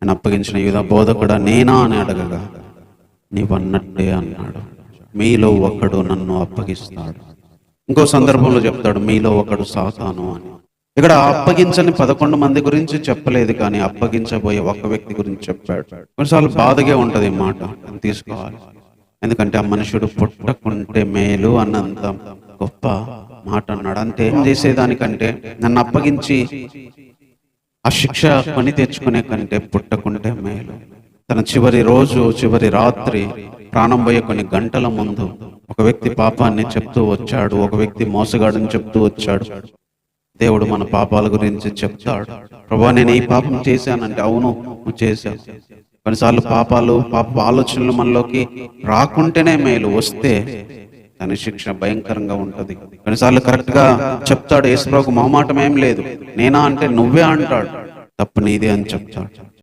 నేను అప్పగించిన యూదా బోధకుడా నేనా అని అడగగా నీవన్నట్టే అన్నాడు. మీలో ఒకడు నన్ను అప్పగిస్తాడు. ఇంకో సందర్భంలో చెప్తాడు మీలో ఒకడు సాతాను అని. ఇక్కడ అప్పగించని 11 మంది గురించి చెప్పలేదు, కానీ అప్పగించబోయే ఒక వ్యక్తి గురించి చెప్పాడు. కొన్నిసార్లు బాధగా ఉంటది ఈ మాట తీసుకోవాలి. ఎందుకంటే ఆ మనుషుడు పుట్టకుంటే మేలు అన్నంత గొప్ప మాట అన్నాడు. అంతే ఏం చేసేదానికంటే నన్ను అప్పగించి ఆ శిక్ష కొని తెచ్చుకునే కంటే పుట్టకుంటే మేలు. తన చివరి రోజు చివరి రాత్రి ప్రాణం పోయే కొన్ని గంటల ముందు ఒక వ్యక్తి పాపాన్ని చెప్తూ వచ్చాడు, ఒక వ్యక్తి మోసగాడని చెప్తూ వచ్చాడు. దేవుడు మన పాపాల గురించి చెప్తాడు. ప్రభువా నేను ఈ పాపం చేశానంటే అవును నువ్వు చేశావు. కొన్నిసార్లు పాప ఆలోచనలు మనలోకి రాకుంటేనే మేలు, వస్తే దాని శిక్ష భయంకరంగా ఉంటది. కొన్నిసార్లు కరెక్ట్ గా చెప్తాడు యేసుప్రభువుకు మొహమాటం ఏం లేదు. నేనా అంటే నువ్వే అంటాడు, తప్పు నీదే అని చెప్తాడు.